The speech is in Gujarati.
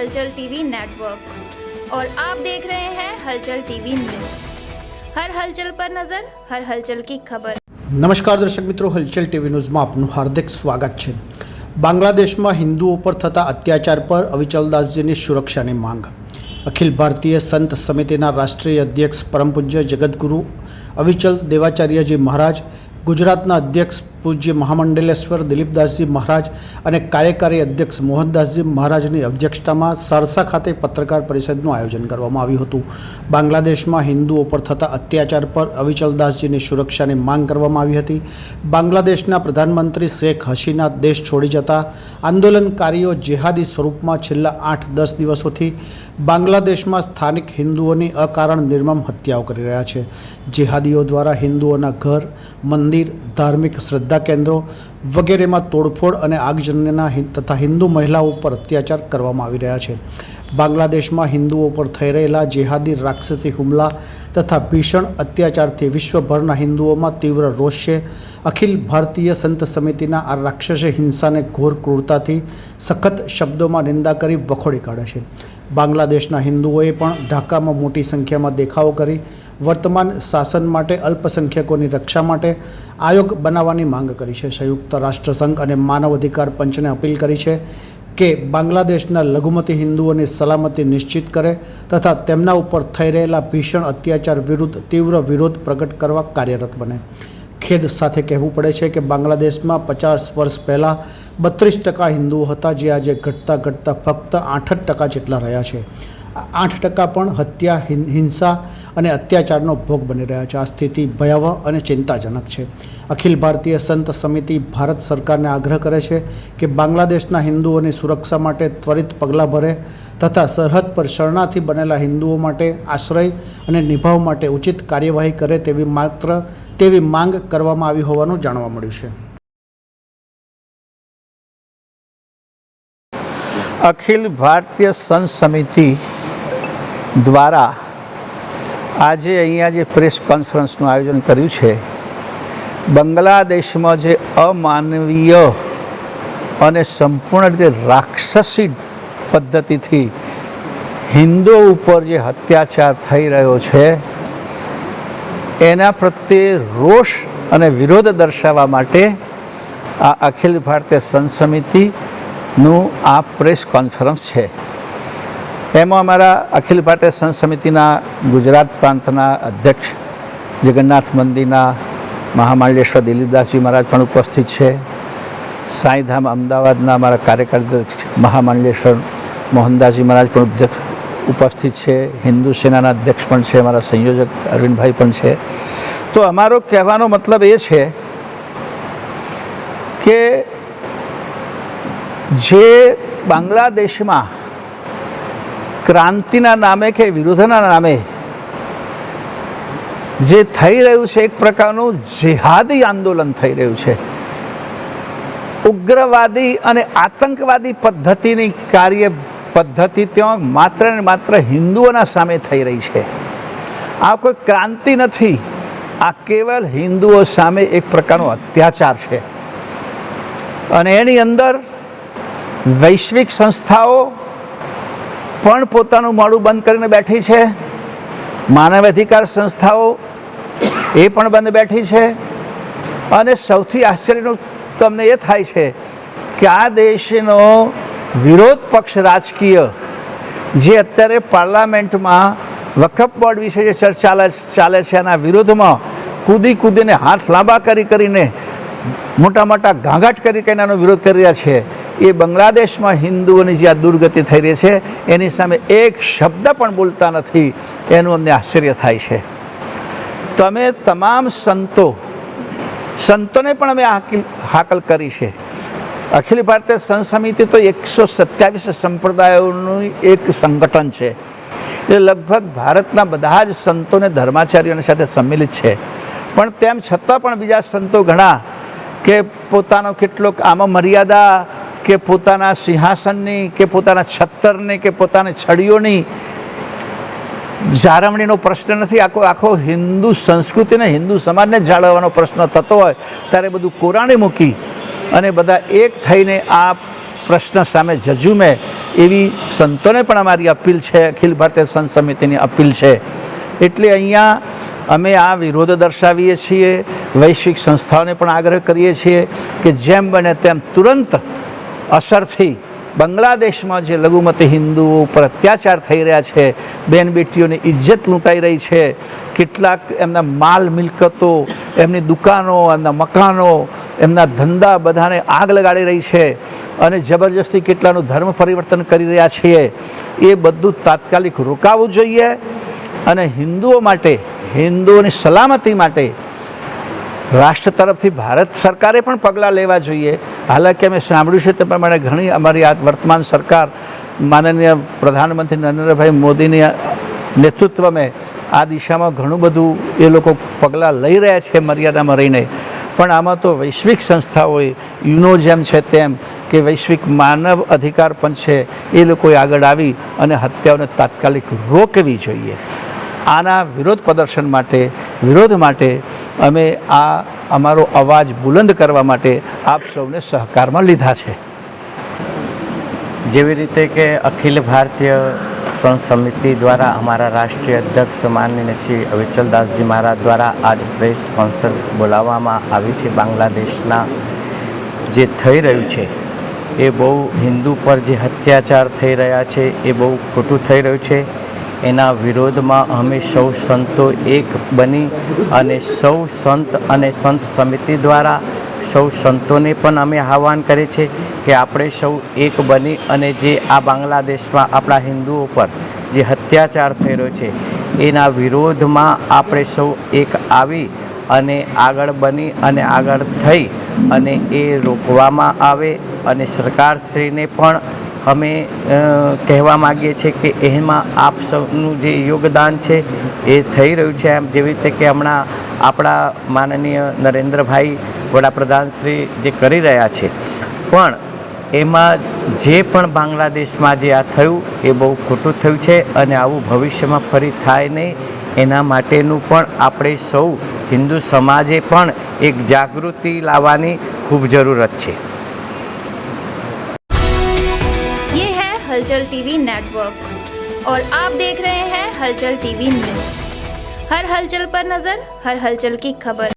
हलचल टीवी नेटवर्क और आप देख रहे हैं हलचल टीवी न्यूज़। हर हलचल पर नजर, हर हलचल की खबर। नमस्कार दर्शक मित्रों, हलचल टीवी न्यूज़ में आपનું હાર્દિક સ્વાગત છે। બાંગ્લાદેશમાં હિન્દુઓ પર થતા અત્યાચાર પર અવિચલદાસજીની સુરક્ષાની માંગ। અખિલ ભારતીય સંત સમિતિના રાષ્ટ્રીય અધ્યક્ષ પરમ પૂજ્ય જગતગુરુ અવિચલ દેવાચાર્યજી મહારાજ, ગુજરાતના અધ્યક્ષ પૂજ્ય મહામંડલેશ્વર દિલીપદાસજી મહારાજ અને કાર્યકારી અધ્યક્ષ મોહનદાસજી મહારાજની અધ્યક્ષતામાં સારસા ખાતે પત્રકાર પરિષદનું આયોજન કરવામાં આવ્યું હતું। બાંગ્લાદેશમાં હિન્દુઓ પર થતા અત્યાચાર પર અવિચલદાસજીની સુરક્ષાની માંગ કરવામાં આવી હતી। બાંગ્લાદેશના પ્રધાનમંત્રી શેખ હસીના દેશ છોડી જતા આંદોલનકારીઓ જેહાદી સ્વરૂપમાં છેલ્લા 8-10 દિવસોથી બાંગ્લાદેશમાં સ્થાનિક હિન્દુઓની અકારણ નિર્મમ હત્યાઓ કરી રહ્યા છે। જેહાદીઓ દ્વારા હિન્દુઓના ઘર, મંદિર, ધાર્મિક શ્રદ્ધા કેન્દ્રો વગેરેમાં તોડફોડ અને આગજનના તથા હિન્દુ મહિલાઓ પર અત્યાચાર કરવામાં આવી રહ્યા છે। બાંગ્લાદેશમાં હિન્દુઓ પર થઈ રહેલા જેહાદી રાક્ષસી હુમલા તથા ભીષણ અત્યાચારથી વિશ્વભરના હિન્દુઓમાં તીવ્ર રોષ છે। અખિલ ભારતીય સંત સમિતિના આ રાક્ષસી હિંસાને ઘોર ક્રૂરતાથી સખત શબ્દોમાં નિંદા કરી વખોડી કાઢે છે। બાંગ્લાદેશના હિન્દુઓએ પણ ઢાકામાં મોટી સંખ્યામાં દેખાવો કરી વર્તમાન શાસન માટે અલ્પસંખ્યકોની રક્ષા માટે આયોગ બનાવવાની માંગ કરી છે। સંયુક્ત રાષ્ટ્રસંઘ અને માનવ અધિકાર પંચને અપીલ કરી છે કે બાંગ્લાદેશના લઘુમતી હિન્દુઓની સલામતી નિશ્ચિત કરે તથા તેમના ઉપર થઈ રહેલા ભીષણ અત્યાચાર વિરુદ્ધ તીવ્ર વિરોધ પ્રગટ કરવા કાર્યરત બને। ખેદ સાથે કહેવું પડે છે કે બાંગ્લાદેશમાં 50 વર્ષ પહેલાં 32% હિન્દુઓ હતા, જે આજે ઘટતા ઘટતા ફક્ત 8% જેટલા રહ્યા છે। 8% પણ હત્યા, હિંસા અને અત્યાચારનો ભોગ બની રહ્યા છે। આ સ્થિતિ ભયાવહ અને ચિંતાજનક છે। અખિલ ભારતીય સંત સમિતિ ભારત સરકારને આગ્રહ કરે છે કે બાંગ્લાદેશના હિન્દુઓની સુરક્ષા માટે ત્વરિત પગલાં ભરે તથા સરહદ પર શરણાર્થી બનેલા હિન્દુઓ માટે આશ્રય અને નિભાવ માટે ઉચિત કાર્યવાહી કરે તેવી માંગ કરવામાં આવી હોવાનું જાણવા મળ્યું છે। અખિલ ભારતીય સંત સમિતિ દ્વારા આજે અહીંયા જે પ્રેસ કોન્ફરન્સનું આયોજન કર્યું છે, બાંગ્લાદેશમાં જે અમાનવીય અને સંપૂર્ણ રીતે રાક્ષસી પદ્ધતિથી હિન્દુઓ ઉપર જે અત્યાચાર થઈ રહ્યો છે એના પ્રત્યે રોષ અને વિરોધ દર્શાવવા માટે આ અખિલ ભારતીય સંત સમિતિનું આ પ્રેસ કોન્ફરન્સ છે। એમાં અમારા અખિલ ભારતીય સંત સમિતિના ગુજરાત પ્રાંતના અધ્યક્ષ જગન્નાથ મંદિરના મહામંડલેશ્વર દિલીપદાસજી મહારાજ પણ ઉપસ્થિત છે। સાંઈધામ અમદાવાદના અમારા કાર્યકારી અધ્યક્ષ મહામંડલેશ્વર મોહનદાસજી મહારાજ પણ ઉપસ્થિત છે। હિન્દુ સેનાના અધ્યક્ષ પણ છે, અમારા સંયોજક અરવિંદભાઈ પણ છે। તો અમારો કહેવાનો મતલબ એ છે કે જે બાંગ્લાદેશમાં ક્રાંતિના નામે કે વિરોધના નામે જે થઈ રહ્યું છે, એક પ્રકારનું જેહાદી આંદોલન થઈ રહ્યું છે, ઉગ્રવાદી અને આતંકવાદી પદ્ધતિની કાર્ય પદ્ધતિ ત્યાં માત્ર ને માત્ર હિન્દુઓના સામે થઈ રહી છે। આ કોઈ ક્રાંતિ નથી, આ કેવલ હિન્દુઓ સામે એક પ્રકારનો અત્યાચાર છે। અને એની અંદર વૈશ્વિક સંસ્થાઓ પણ પોતાનું મોઢું બંધ કરીને બેઠી છે, માનવ અધિકાર સંસ્થાઓ એ પણ બંધ બેઠી છે। અને સૌથી આશ્ચર્યનું તમને એ થાય છે કે આ દેશનો વિરોધ પક્ષ રાજકીય જે અત્યારે પાર્લામેન્ટમાં વકફ બોર્ડ વિશે જે ચર્ચા ચાલે છે એના વિરોધમાં કૂદીને હાથ લાંબા કરીને મોટા મોટા ઘાઘાટ કરીને એનો વિરોધ કરી રહ્યા છે। એ બાંગ્લાદેશમાં હિન્દુઓની જે આ દુર્ગતિ થઈ રહી છે એની સામે એક શબ્દ પણ બોલતા નથી, એનું અમને આશ્ચર્ય થાય છે। તમે તમામ સંતોને પણ અમે હાકલ કરી છે। અખિલ ભારતીય સંત સમિતિ તો 127 સંપ્રદાયોનું એક સંગઠન છે। એ લગભગ ભારતના બધા જ સંતોને ધર્માચાર્યોની સાથે સંમિલિત છે। પણ તેમ છતાં પણ બીજા સંતો ઘણા કે પોતાનો કેટલોક આમાં મર્યાદા કે પોતાના સિંહાસનની કે પોતાના છત્તરની કે પોતાની છડીઓની જાળવણીનો પ્રશ્ન નથી, આખો હિન્દુ સંસ્કૃતિને હિન્દુ સમાજને જાળવવાનો પ્રશ્ન થતો હોય ત્યારે બધું કોરાણી મૂકી અને બધા એક થઈને આ પ્રશ્ન સામે ઝઝુમે એવી સંતોને પણ અમારી અપીલ છે, અખિલ ભારતીય સંત સમિતિની અપીલ છે. એટલે અહીંયા અમે આ વિરોધ દર્શાવીએ છીએ. વૈશ્વિક સંસ્થાઓને પણ આગ્રહ કરીએ છીએ કે જેમ બને તેમ તુરંત અસરથી બાંગ્લાદેશમાં જે લઘુમતી હિન્દુઓ ઉપર અત્યાચાર થઈ રહ્યા છે, બેન બેટીઓની ઇજ્જત લૂંટાઈ રહી છે, કેટલાક એમના માલ મિલકતો, એમની દુકાનો, એમના મકાનો, એમના ધંધા બધાને આગ લગાડી રહી છે અને જબરજસ્તી કેટલાનું ધર્મ પરિવર્તન કરી રહ્યા છીએ, એ બધું તાત્કાલિક રોકાવું જોઈએ. અને હિન્દુઓ માટે, હિન્દુઓની સલામતી માટે રાષ્ટ્ર તરફથી ભારત સરકારે પણ પગલાં લેવા જોઈએ. હાલાકી અમે સાંભળ્યું છે તે પ્રમાણે ઘણી અમારી આ વર્તમાન સરકાર માનનીય પ્રધાનમંત્રી નરેન્દ્રભાઈ મોદીની નેતૃત્વમાં આ દિશામાં ઘણું બધું એ લોકો પગલાં લઈ રહ્યા છે મર્યાદામાં રહીને. પણ આમાં તો વૈશ્વિક સંસ્થાઓએ યુનો જેમ છે તેમ કે વૈશ્વિક માનવ અધિકાર પંચ છે, એ લોકોએ આગળ આવી અને હત્યાઓને તાત્કાલિક રોકવી જોઈએ. આના વિરોધ પ્રદર્શન માટે, વિરોધ માટે અમે આ અમારો અવાજ બુલંદ કરવા માટે આપ સૌને સહકારમાં લીધા છે. જેવી રીતે કે અખિલ ભારતીય સંત સમિતિ દ્વારા અમારા રાષ્ટ્રીય અધ્યક્ષ માનનીય શ્રી અવિચલદાસજી મહારાજ દ્વારા આજ પ્રેસ કોન્ફરન્સ બોલાવવામાં આવી છે. બાંગ્લાદેશના જે થઈ રહ્યું છે એ બહુ હિન્દુ પર જે અત્યાચાર થઈ રહ્યા છે એ બહુ ખોટું થઈ રહ્યું છે. એના વિરોધમાં અમે સૌ સંતો એક બની અને સૌ સંત અને સંત સમિતિ દ્વારા સૌ સંતોને પણ અમે આહ્વાન કરીએ છીએ કે આપણે સૌ એક બની અને જે આ બાંગ્લાદેશમાં આપણા હિન્દુઓ પર જે અત્યાચાર થઈ રહ્યો છે એના વિરોધમાં આપણે સૌ એક આવી અને આગળ બની અને આગળ થઈ અને એ રોકવામાં આવે. અને સરકારશ્રીને પણ અમે કહેવા માગીએ છીએ કે એમાં આપ સૌનું જે યોગદાન છે એ થઈ રહ્યું છે. એમ જેવી રીતે કે હમણાં આપણા માનનીય નરેન્દ્રભાઈ વડાપ્રધાનશ્રી જે કરી રહ્યા છે, પણ એમાં જે પણ બાંગ્લાદેશમાં જે આ થયું એ બહુ ખોટું થયું છે અને આવું ભવિષ્યમાં ફરી થાય નહીં એના માટેનું પણ આપણે સૌ હિન્દુ સમાજે પણ એક જાગૃતિ લાવવાની ખૂબ જરૂરત છે. ये है हलचल टीवी नेटवर्क और आप देख रहे हैं हलचल टीवी न्यूज. हर हलचल पर नजर, हर हलचल की खबर.